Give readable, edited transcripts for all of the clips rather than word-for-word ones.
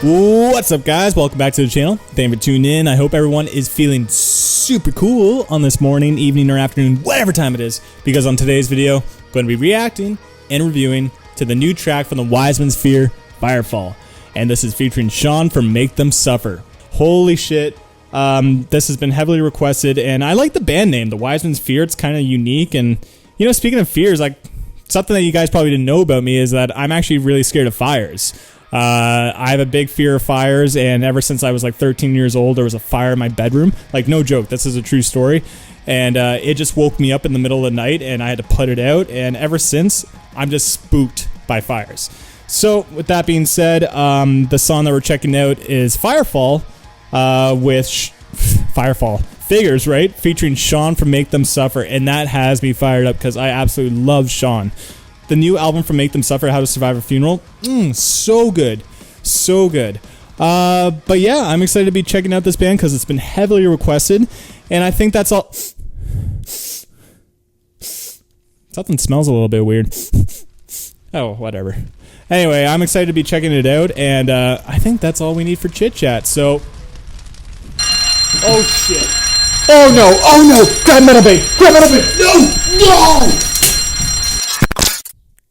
What's up, guys? Welcome back to the channel. Thank you for tuning in. I hope everyone is feeling super cool on this morning, evening, or afternoon, whatever time it is, because on today's video, I'm going to be reacting and reviewing to the new track from the Wiseman's Fear, Firefall. And this is featuring Sean from Make Them Suffer. Holy shit. This has been heavily requested, and I like the band name, the Wiseman's Fear. It's kind of unique, and, you know, speaking of fears, like, something that you guys probably didn't know about me is that I'm actually really scared of fires. I have a big fear of fires, and ever since I was like 13 years old, there was a fire in my bedroom. Like, no joke, this is a true story. And it just woke me up in the middle of the night, and I had to put it out, and ever since, I'm just spooked by fires. So, with that being said, the song that we're checking out is Firefall, with Firefall. Figures, right? Featuring Sean from Make Them Suffer, and that has me fired up because I absolutely love Sean. The new album from Make Them Suffer, How to Survive a Funeral, so good. So good. But yeah, I'm excited to be checking out this band because it's been heavily requested, and I think that's all. Something smells a little bit weird. Oh, whatever. Anyway, I'm excited to be checking it out, and I think that's all we need for chit chat. So, oh shit! Oh no! Oh no! Grab metal bait! Grab metal bait! No! No!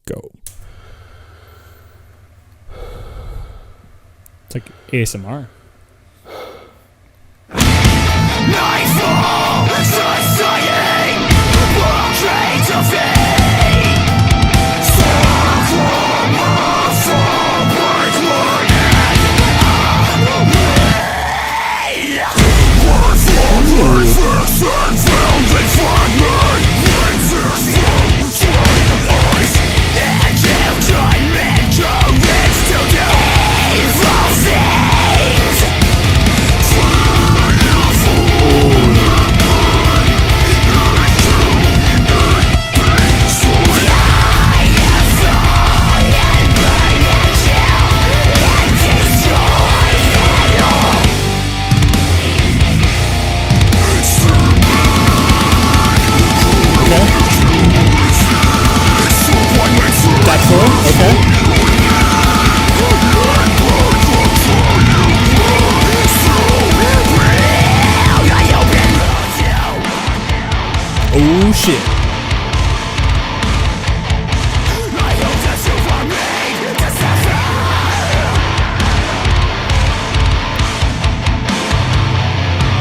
Go. It's like ASMR. Nightfall, society, portrait of fate. Oh shit.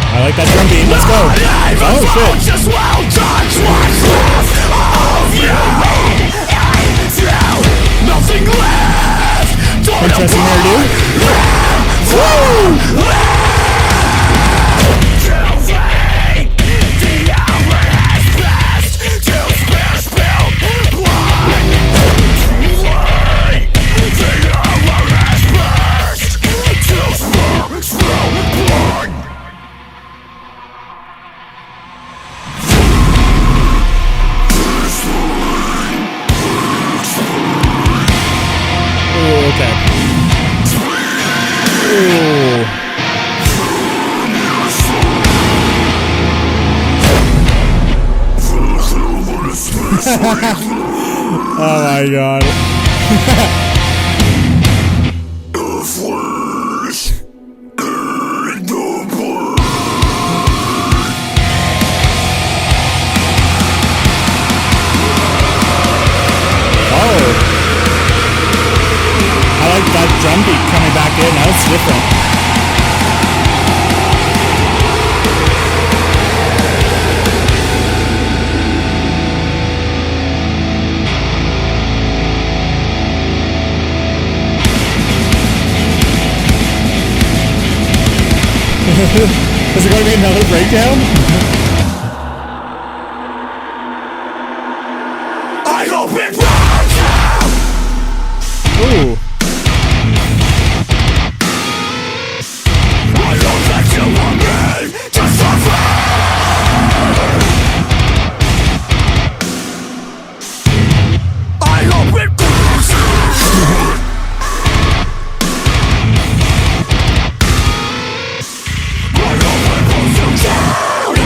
I like that drum beat. Let's go. Oh shit. Interesting hairdo. Woo! Oh my god. I like that drum beat coming back in. That's different. Is it going to be another breakdown? I hope it burns out. Ooh. I hope that you want me to suffer. I hope it burns out. I hope it burns you down.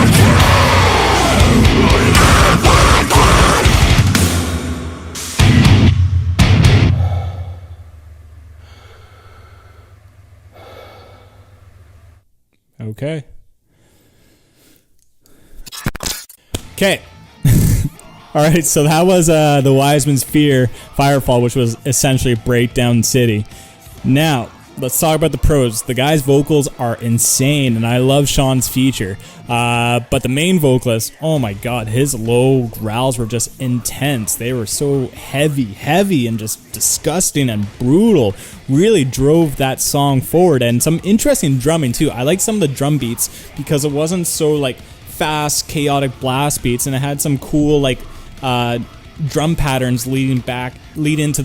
Okay. Okay. All right, so that was the Wiseman's Fear Firefall, which was essentially Breakdown City. Now, let's talk about the pros. The guy's vocals are insane, and I love Sean's feature. But the main vocalist, oh my god, his low growls were just intense. They were so heavy, and just disgusting and brutal. Really drove that song forward, and some interesting drumming too. I like some of the drum beats because it wasn't so like fast, chaotic blast beats, and it had some cool like drum patterns leading into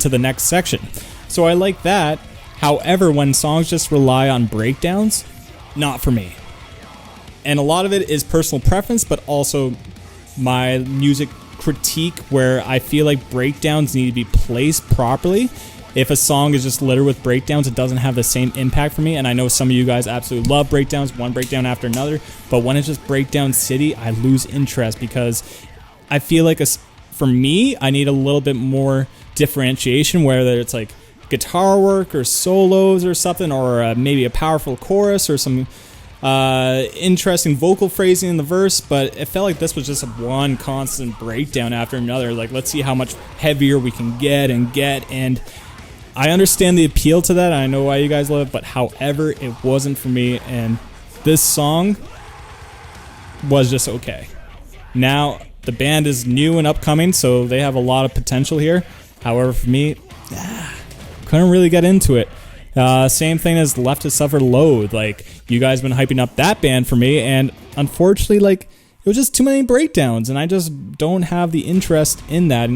the next section. So I like that. However, when songs just rely on breakdowns, not for me. And a lot of it is personal preference, but also my music critique, where I feel like breakdowns need to be placed properly. If a song is just littered with breakdowns, it doesn't have the same impact for me. And I know some of you guys absolutely love breakdowns, one breakdown after another. But when it's just breakdown city, I lose interest because I feel like for me, I need a little bit more differentiation, whether it's like guitar work or solos or something, or maybe a powerful chorus or some interesting vocal phrasing in the verse. But it felt like this was just one constant breakdown after another. Like, let's see how much heavier we can get. And I understand the appeal to that. I know why you guys love it, but however, it wasn't for me, and this song was just okay. Now, the band is new and upcoming, so they have a lot of potential here. However, for me, couldn't really get into it. Same thing as Left to Suffer Loathe. Like, you guys been hyping up that band for me, and unfortunately, like, it was just too many breakdowns, and I just don't have the interest in that.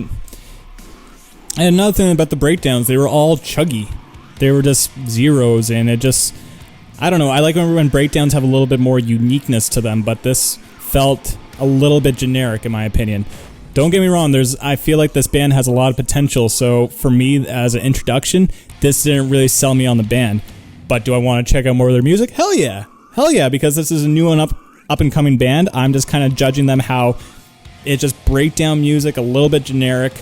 And another thing about the breakdowns, they were all chuggy. They were just zeros, and it just, I don't know, I like when breakdowns have a little bit more uniqueness to them, but this felt a little bit generic in my opinion. Don't get me wrong, I feel like this band has a lot of potential, so for me as an introduction, this didn't really sell me on the band. But do I want to check out more of their music? Hell yeah, because this is a new and up and coming band. I'm just kind of judging them how it just breakdown music, a little bit generic,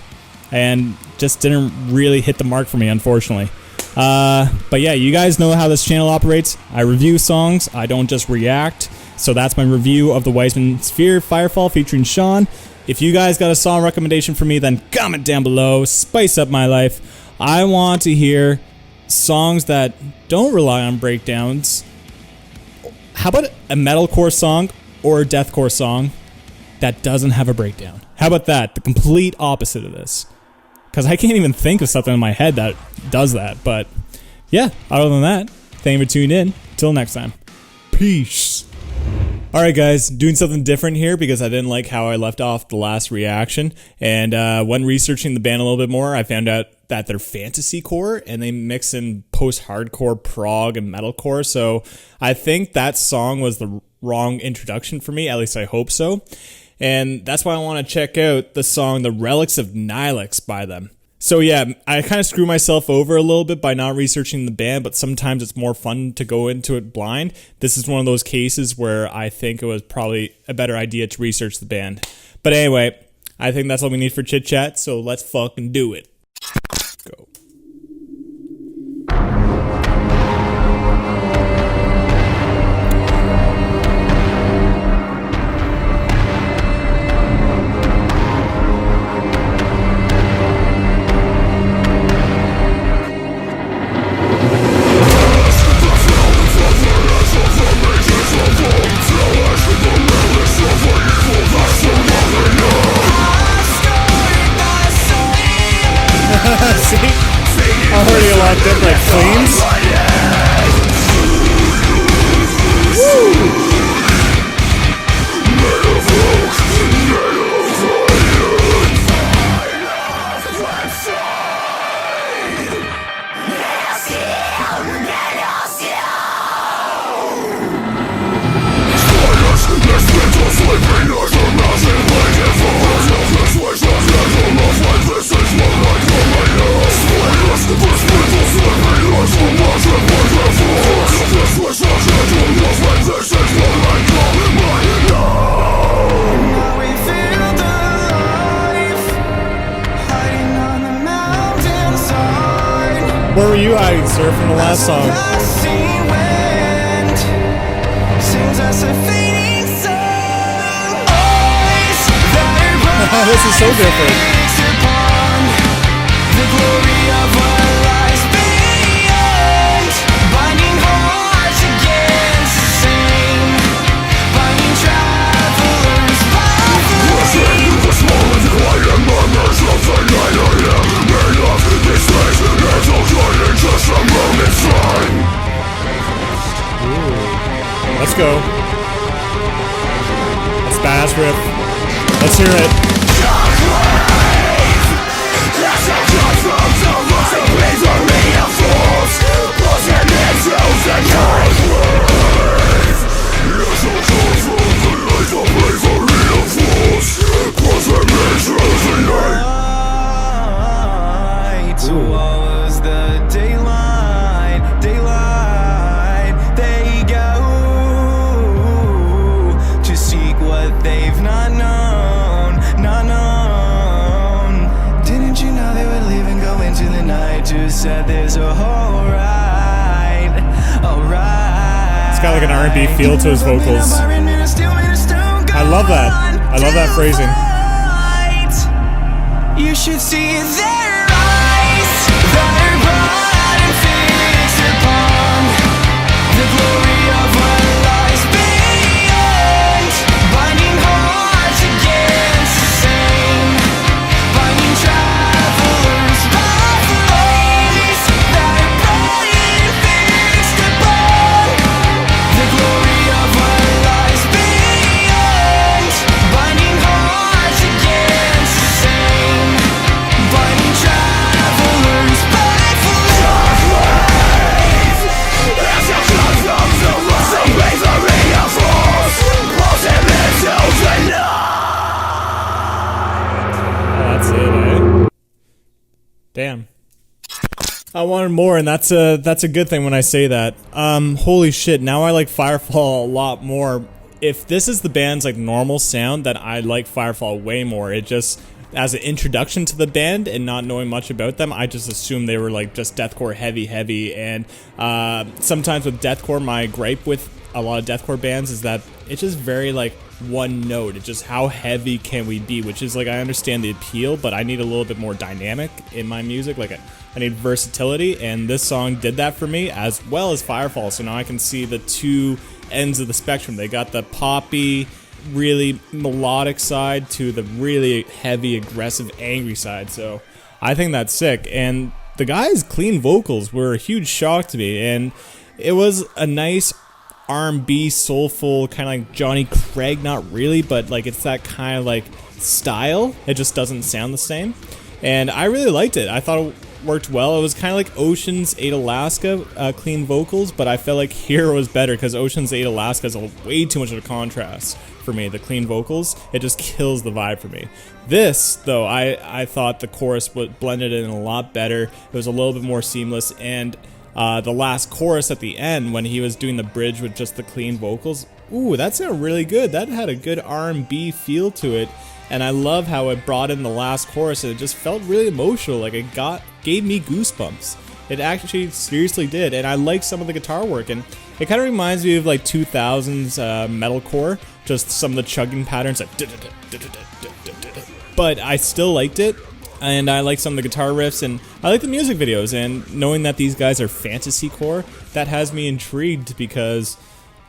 and just didn't really hit the mark for me, unfortunately. But yeah, you guys know how this channel operates. I review songs, I don't just react. So that's my review of the Wiseman's Fear Firefall featuring Sean. If you guys got a song recommendation for me, then comment down below. Spice up my life. I want to hear songs that don't rely on breakdowns. How about a metalcore song or a deathcore song that doesn't have a breakdown? How about that? The complete opposite of this. Because I can't even think of something in my head that does that. But yeah, other than that, thank you for tuning in. Till next time. Peace. Alright guys, doing something different here because I didn't like how I left off the last reaction. And when researching the band a little bit more, I found out that they're fantasy core and they mix in post-hardcore, prog, and metalcore. So I think that song was the wrong introduction for me, at least I hope so. And that's why I want to check out the song The Relics of Nihlux by them. So yeah, I kind of screw myself over a little bit by not researching the band, but sometimes it's more fun to go into it blind. This is one of those cases where I think it was probably a better idea to research the band. But anyway, I think that's all we need for chit chat, so let's fucking do it. Go. See? Already locked up like flames. Woo! Where were you hiding, sir, from the last song? this is so different. The glory of what lies beyond, binding hearts against the same, binding travelers by flame. The small and quiet murmurs of the night I am made of this place. It's all joy in just a moment's time. Let's go. That's badass riff. Let's hear it. Swallows the daylight, they go to seek what they've not known. Didn't you know they would leave and go into the night to set this whole right? It's got like an R&B feel to his vocals. I love that. I love that phrasing. You should see their eyes that are bright and fixed upon the glory of what lies beyond, binding hearts against the same, binding travelers by flames that are bright and fixed upon the glory of what lies beyond, binding hearts against the same, binding travelers by flames. As you come from the rusting bravery of force, pulse him into the night. That's it, eh? Damn. I wanted more, and that's a good thing when I say that. Holy shit, now I like Firefall a lot more. If this is the band's like normal sound, then I like Firefall way more. It just, as an introduction to the band and not knowing much about them, I just assumed they were like just deathcore heavy, and sometimes with deathcore, my gripe with a lot of deathcore bands is that it's just very like one note. It's just how heavy can we be, which is like, I understand the appeal, but I need a little bit more dynamic in my music. Like I need versatility, and this song did that for me, as well as Firefall. So now I can see the two ends of the spectrum. They got the poppy, really melodic side to the really heavy, aggressive, angry side. So I think that's sick. And the guy's clean vocals were a huge shock to me, and it was a nice R&B, soulful, kind of like Johnny Craig, not really, but like it's that kind of like style. It just doesn't sound the same, and I really liked it. I thought it worked well. It was kind of like Ocean's 8 Alaska, clean vocals, but I felt like here was better because Ocean's 8 Alaska is way too much of a contrast for me. The clean vocals, it just kills the vibe for me. This, though, I thought the chorus blended in a lot better. It was a little bit more seamless, and the last chorus at the end, when he was doing the bridge with just the clean vocals, ooh, that sounded really good. That had a good R&B feel to it, and I love how it brought in the last chorus, and it just felt really emotional. Like it gave me goosebumps. It actually seriously did, and I like some of the guitar work, and it kind of reminds me of like 2000s metalcore, just some of the chugging patterns, like, but I still liked it. And I like some of the guitar riffs, and I like the music videos, and knowing that these guys are fantasy core, that has me intrigued, because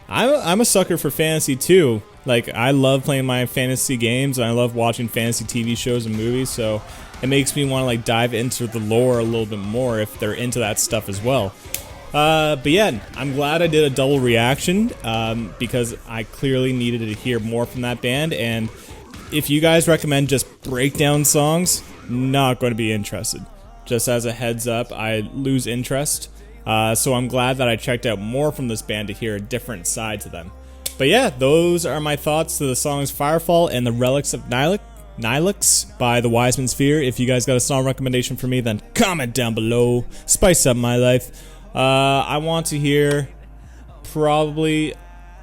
I'm a sucker for fantasy too. Like, I love playing my fantasy games, and I love watching fantasy TV shows and movies, so it makes me want to like dive into the lore a little bit more if they're into that stuff as well. But yeah, I'm glad I did a double reaction, because I clearly needed to hear more from that band, and if you guys recommend just breakdown songs, not going to be interested. Just as a heads up, I lose interest. So I'm glad that I checked out more from this band to hear a different side to them. But yeah, those are my thoughts to the songs Firefall and the Relics of Nihlux by the Wiseman Sphere. If you guys got a song recommendation for me, then comment down below. Spice up my life. I want to hear probably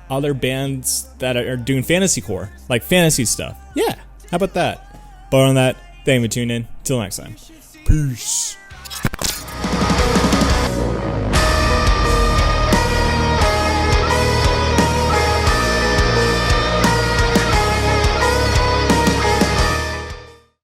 other bands that are doing fantasy core, like fantasy stuff. Yeah, how about that? But on that, thank you for tuning in. Till next time. Peace.